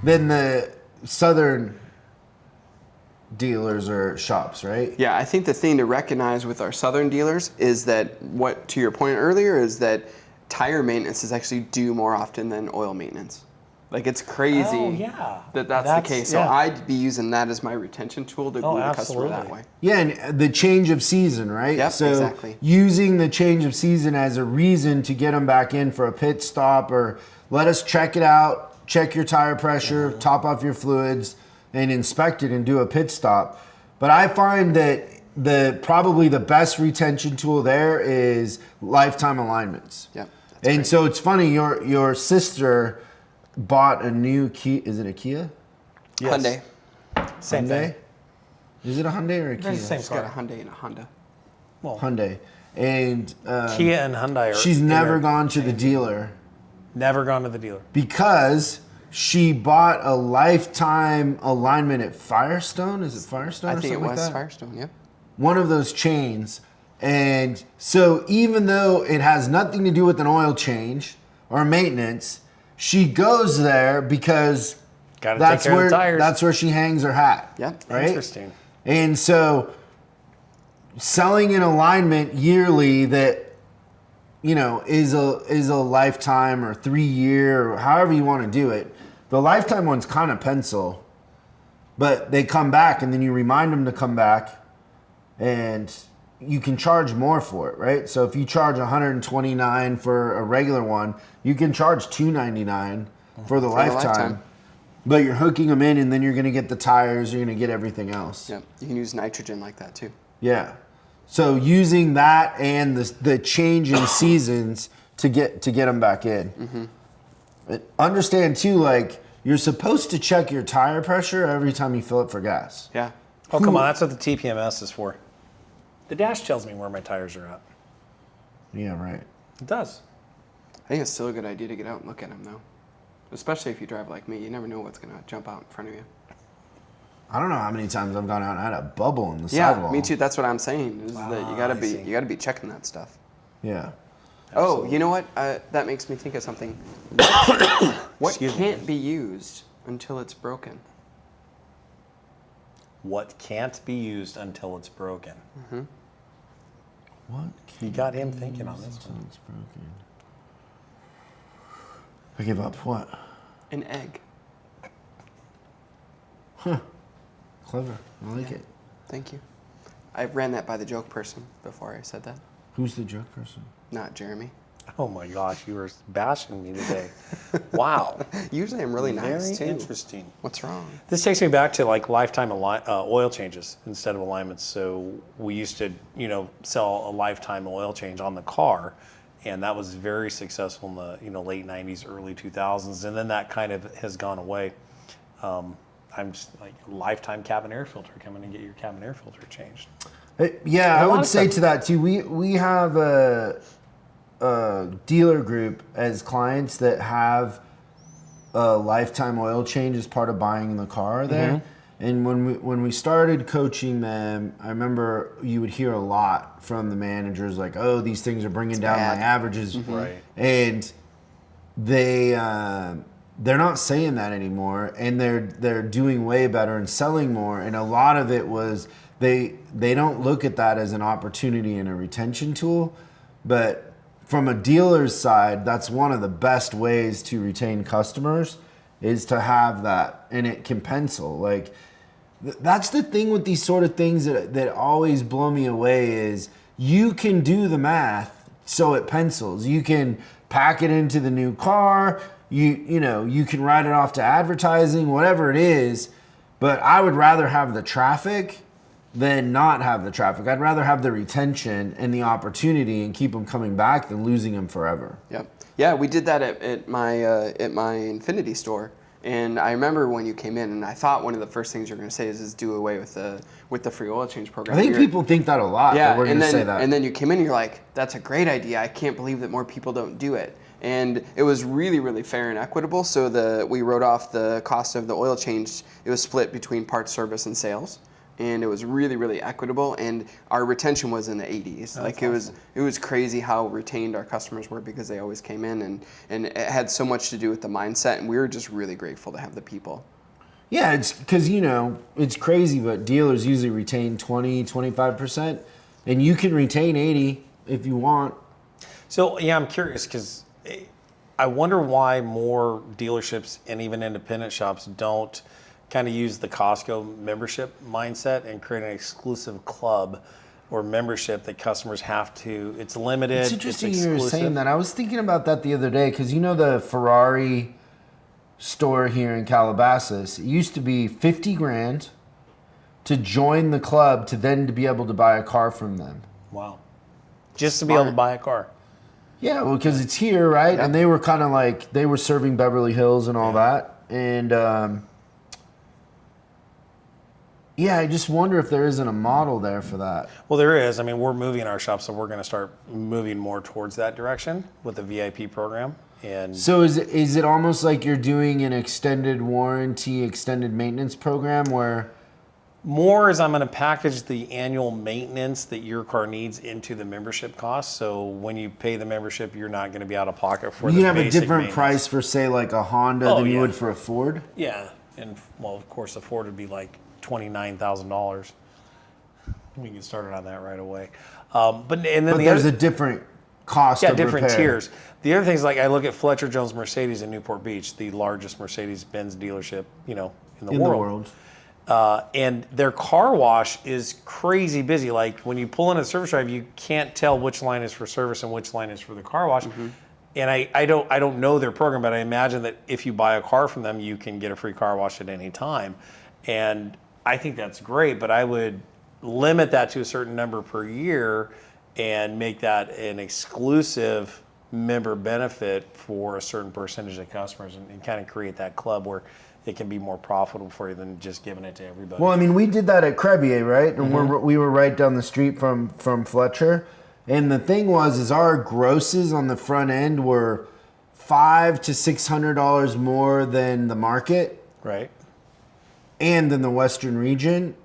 than the southern dealers or shops, right? Yeah, I think the thing to recognize with our southern dealers is that what, to your point earlier, is that tire maintenance is actually due more often than oil maintenance. Like, it's crazy Oh, yeah. that's the case. So I'd be using that as my retention tool to glue the customer that way. Yeah, and the change of season, right? Yep, so exactly. using the change of season as a reason to get them back in for a pit stop, or let us check it out, check your tire pressure, top off your fluids, and inspect it and do a pit stop. But I find that probably the best retention tool there is lifetime alignments. Yep. And great. so it's funny, your sister bought a new Kia. Is it a Kia? Yes. Hyundai. Same thing. Is it a Hyundai or a Kia? They're the same It's got a car. Hyundai and a Honda. Well, Hyundai. And Kia and Hyundai are. she's never gone to the dealer Never gone to the dealer. because she bought a lifetime alignment at Firestone. Is it Firestone I or think it something like was that? Firestone, yeah. One of those chains. And so even though it has nothing to do with an oil change or maintenance, she goes there because Gotta that's take care of where the tires. that's where she hangs her hat. Yep. Right? Interesting. And so selling an alignment yearly that is a lifetime or 3 year or however you want to do it. The lifetime one's kind of pencil, but they come back and then you remind them to come back and you can charge more for it, right? So if you charge $129 for a regular one, you can charge $299 for the lifetime. But you're hooking them in and then you're going to get the tires, you're going to get everything else. Yep. You can use nitrogen like that too. Yeah. So using that and the change in seasons to get them back in. Mm-hmm. Understand too, like you're supposed to check your tire pressure every time you fill it for gas. Yeah. Oh, come on. That's what the TPMS is for. The dash tells me where my tires are at. Yeah, right. It does. I think it's still a good idea to get out and look at them though. Especially if you drive like me. You never know what's going to jump out in front of you. I don't know how many times I've gone out and had a bubble in the sidewall. Yeah, me too. That's what I'm saying. Is that you I see. gotta be checking that stuff. Yeah. Oh, you know what? That makes me think of something. What Excuse me. can't be used until it's broken? What can't be used until it's broken. What? You got him thinking on this Until one. it's broken. I give up. What? An egg. Clever. I like it. Thank you. I ran that by the joke person before I said that. Who's the joke person? Not Jeremy. Oh my gosh, you were bashing me today. Wow. Usually I'm really nice Very too. interesting. What's wrong? This takes me back to like lifetime oil changes instead of alignments. So we used to, sell a lifetime oil change on the car, and that was very successful in the late '90s, early 2000s, and then that kind of has gone away. I'm just like lifetime cabin air filter. Come in and get your cabin air filter changed. Yeah, I lot would of say stuff. to that too. We have a dealer group as clients that have a lifetime oil change as part of buying the car there. And when we started coaching them, I remember you would hear a lot from the managers like, "Oh, these things are bringing down bad." my averages," Right. and they're not saying that anymore, and they're doing way better and selling more. And a lot of it was they don't look at that as an opportunity and a retention tool, but from a dealer's side, that's one of the best ways to retain customers is to have that, and it can pencil. Like that's the thing with these sort of things that always blow me away is you can do the math so it pencils. You can pack it into the new car. You can write it off to advertising, whatever it is. But I would rather have the traffic than not have the traffic. I'd rather have the retention and the opportunity and keep them coming back than losing them forever. Yep. Yeah, we did that at my Infinity store, and I remember when you came in, and I thought one of the first things you're going to say is do away with the free oil change program. I think people think that a lot. Yeah, that we're going and to then say that. and then you came in, and you're like, "That's a great idea. I can't believe that more people don't do it." And it was really, really fair and equitable. So we wrote off the cost of the oil change. It was split between parts, service, and sales. and it was really, really equitable, and our retention was in the 80s. Like it was crazy how retained our customers were because they always came in, and it had so much to do with the mindset, and we were just really grateful to have the people. Yeah, it's because, it's crazy, but dealers usually retain 20, 25%, and you can retain 80 if you want. So, yeah, I'm curious because I wonder why more dealerships and even independent shops don't kind of use the Costco membership mindset and create an exclusive club or membership that customers have to, it's limited, It's interesting you were exclusive. saying that. I was thinking about that the other day because the Ferrari store here in Calabasas, it used to be 50 grand to join the club to then to be able to buy a car from them. Wow. Just to be able to buy a car. Yeah, well, because it's here, right? Yep. And they were kind of like, they were serving Beverly Hills and all that. And yeah, I just wonder if there isn't a model there for that. Well, there is. I mean, we're moving our shop, so we're going to start moving more towards that direction with the VIP program. And So is it almost like you're doing an extended warranty, extended maintenance program where... more is I'm going to package the annual maintenance that your car needs into the membership cost. So when you pay the membership, you're not going to be out of pocket for You the can have a basic different maintenance. price for, say, like a Honda Oh, than you yeah. would for a Ford? Yeah, and well, of course, the Ford would be like $29,000. We can get started on that right away. But then But the there's other, a different cost of different repair. tiers. The other thing is, like, I look at Fletcher Jones Mercedes in Newport Beach, the largest Mercedes-Benz dealership, in the In world. the world. And their car wash is crazy busy. Like when you pull in a service drive, you can't tell which line is for service and which line is for the car wash. And I don't know their program, but I imagine that if you buy a car from them, you can get a free car wash at any time. And I think that's great, but I would limit that to a certain number per year and make that an exclusive member benefit for a certain percentage of customers and kind of create that club where it can be more profitable for you than just giving it to everybody. Well, I mean, we did that at Crebier, right? And we were right down the street from Fletcher. And the thing is our grosses on the front end were $500 to $600 more than the market Right. and than the Western region.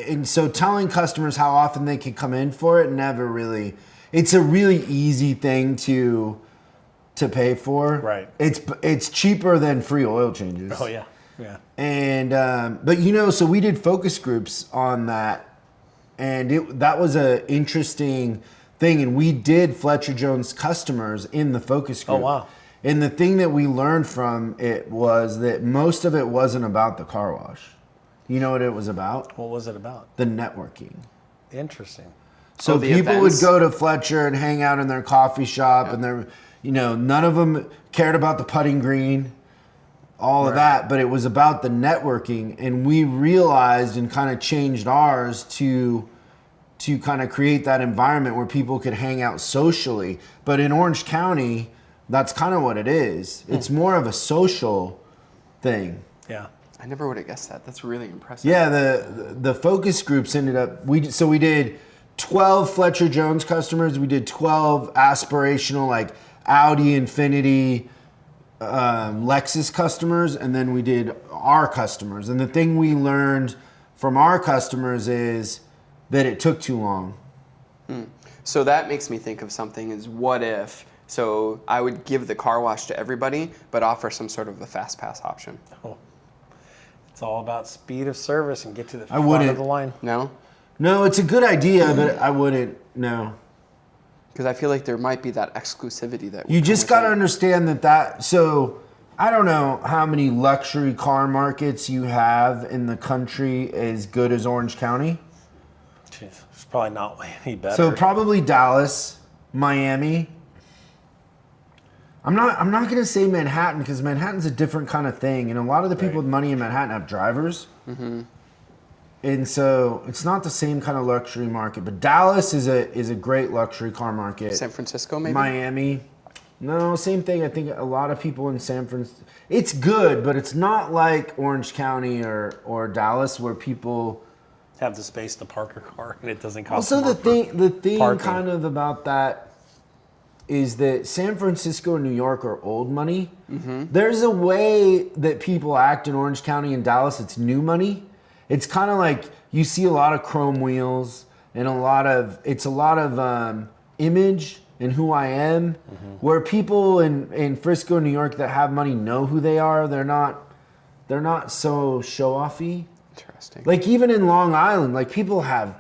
And so telling customers how often they could come in for it never really. It's a really easy thing to pay for. Right. It's cheaper than free oil changes. Oh yeah. Yeah. And but so we did focus groups on that, and that was a interesting thing. And we did Fletcher Jones customers in the focus group. Oh, wow. And the thing that we learned from it was that most of it wasn't about the car wash. You know what it was about? What was it about? The networking. Interesting. So Oh, the people events. would go to Fletcher and hang out in their coffee shop, and they're, none of them cared about the putting green, all of that, but it was about the networking. And we realized and kind of changed ours to kind of create that environment where people could hang out socially. But in Orange County, that's kind of what it is. It's more of a social thing. Yeah. I never would have guessed that. That's really impressive. Yeah, the focus groups ended up we did 12 Fletcher Jones customers, we did 12 aspirational like Audi, Infiniti, Lexus customers, and then we did our customers. And the thing we learned from our customers is that it took too long. So that makes me think of something is what if, so I would give the car wash to everybody, but offer some sort of a fast pass option. Oh. It's all about speed of service and get to the I front wouldn't. of the line. No? No, it's a good idea, but I wouldn't. No. Because I feel like there might be that exclusivity that You would just come got to with it. understand that. So I don't know how many luxury car markets you have in the country as good as Orange County. Jeez, it's probably not any better. So probably Dallas, Miami. I'm not going to say Manhattan because Manhattan's a different kind of thing, and a lot of the people with money in Manhattan have drivers. And so it's not the same kind of luxury market. But Dallas is a great luxury car market. San Francisco, maybe? Miami. No, same thing. I think a lot of people in San Francisco. It's good, but it's not like Orange County or Dallas where people. have the space to park a car and it doesn't cost Also, more the thing parking. kind of about that is that San Francisco and New York are old money. There's a way that people act in Orange County and Dallas. It's new money. It's kind of like you see a lot of chrome wheels and a lot of image and who I am, where people in Frisco, New York that have money know who they are. They're not so show-offy. Interesting. Like even in Long Island, like people have,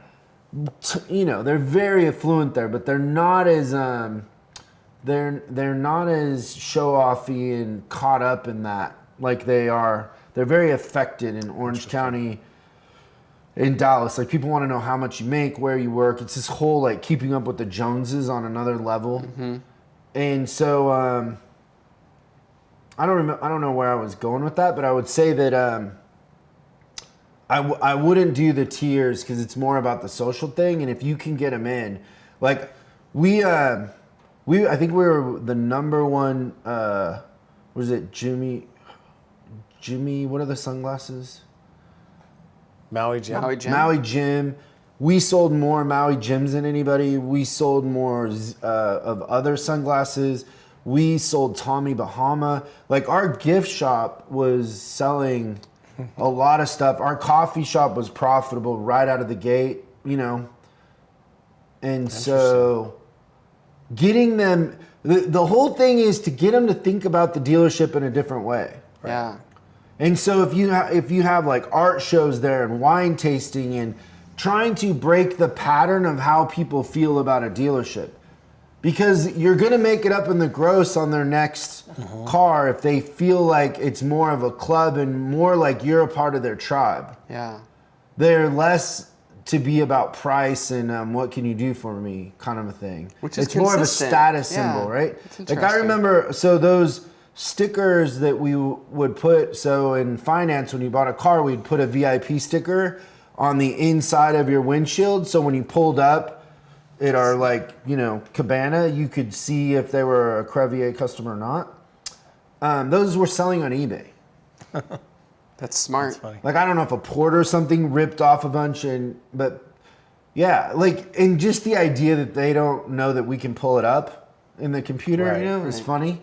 they're very affluent there, but they're not as they're not as show-offy and caught up in that like they are. They're very affected in Orange County, in Dallas. Like people want to know how much you make, where you work. It's this whole like keeping up with the Joneses on another level. And so I don't know where I was going with that, but I would say that I wouldn't do the tiers because it's more about the social thing. And if you can get them in, like I think we were the number one. Was it Jimmy? What are the sunglasses? Maui Jim. Maui Jim. We sold more Maui Jims than anybody. We sold more of other sunglasses. We sold Tommy Bahama. Like our gift shop was selling a lot of stuff. Our coffee shop was profitable right out of the gate, And so getting them, the whole thing is to get them to think about the dealership in a different way. Yeah. And so if you have like art shows there and wine tasting and trying to break the pattern of how people feel about a dealership, because you're going to make it up in the gross on their next car if they feel like it's more of a club and more like you're a part of their tribe. Yeah. They're less to be about price and what can you do for me kind of a thing. Which is it's more of a consistent. status Yeah, symbol, right? that's Like I interesting. remember, so those stickers that we would put, so in finance when you bought a car, we'd put a VIP sticker on the inside of your windshield, so when you pulled up at our cabana, you could see if they were a Crevier customer or not. Those were selling on eBay. That's smart. That's funny. Like I don't know if a Porter or something ripped off a bunch, but yeah, and just the idea that they don't know that we can pull it up in the computer, Right, is funny.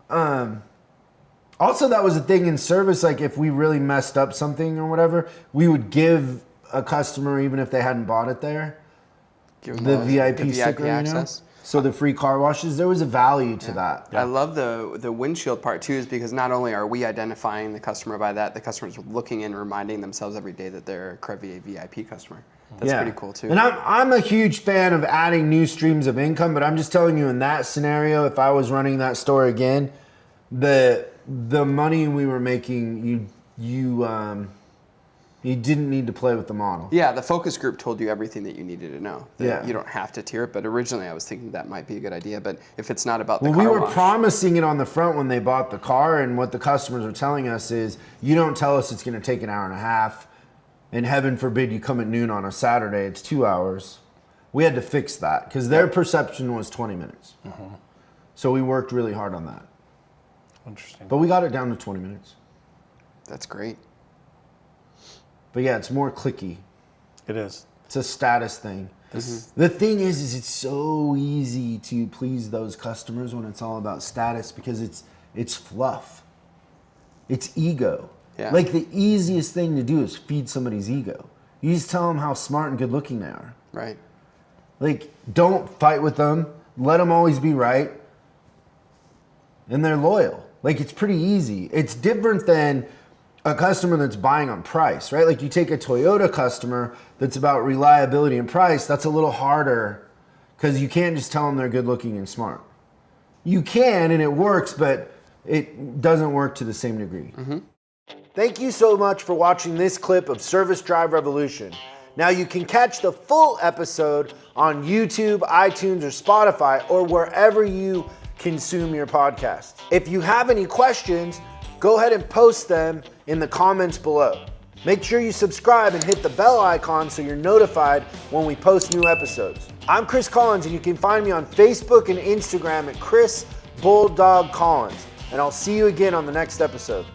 Also, that was a thing in service. Like if we really messed up something or whatever, we would give a customer, even if they hadn't bought it there, Give them the the VIP sticker, access. So the free car washes, there was a value to that. I love the windshield part too, is because not only are we identifying the customer by that, the customer's looking and reminding themselves every day that they're a Crevier VIP customer. That's pretty cool too. And I'm a huge fan of adding new streams of income, but I'm just telling you in that scenario, if I was running that store again, the money we were making, you didn't need to play with the model. Yeah, the focus group told you everything that you needed to know. Yeah. You don't have to tier it, but originally I was thinking that might be a good idea. But if it's not about the Well, car we were wash, promising it on the front when they bought the car, and what the customers are telling us is, you don't tell us it's going to take an hour and a half, and heaven forbid you come at noon on a Saturday, it's 2 hours. We had to fix that, because their perception was 20 minutes. So we worked really hard on that. Interesting. But we got it down to 20 minutes. that's great. But yeah, it's more clicky. It is. It's a status thing. The thing is it's so easy to please those customers when it's all about status, because it's fluff. It's ego. Yeah. Like the easiest thing to do is feed somebody's ego. You just tell them how smart and good looking they are. Right. Like, don't fight with them. Let them always be right. And they're loyal. Like, it's pretty easy. It's different than a customer that's buying on price, right? Like you take a Toyota customer that's about reliability and price, that's a little harder because you can't just tell them they're good looking and smart. You can, and it works, but it doesn't work to the same degree. Thank you so much for watching this clip of Service Drive Revolution. Now you can catch the full episode on YouTube, iTunes, or Spotify, or wherever you consume your podcast. If you have any questions, go ahead and post them in the comments below. Make sure you subscribe and hit the bell icon so you're notified when we post new episodes. I'm Chris Collins, and you can find me on Facebook and Instagram at Chris Bulldog Collins. And I'll see you again on the next episode.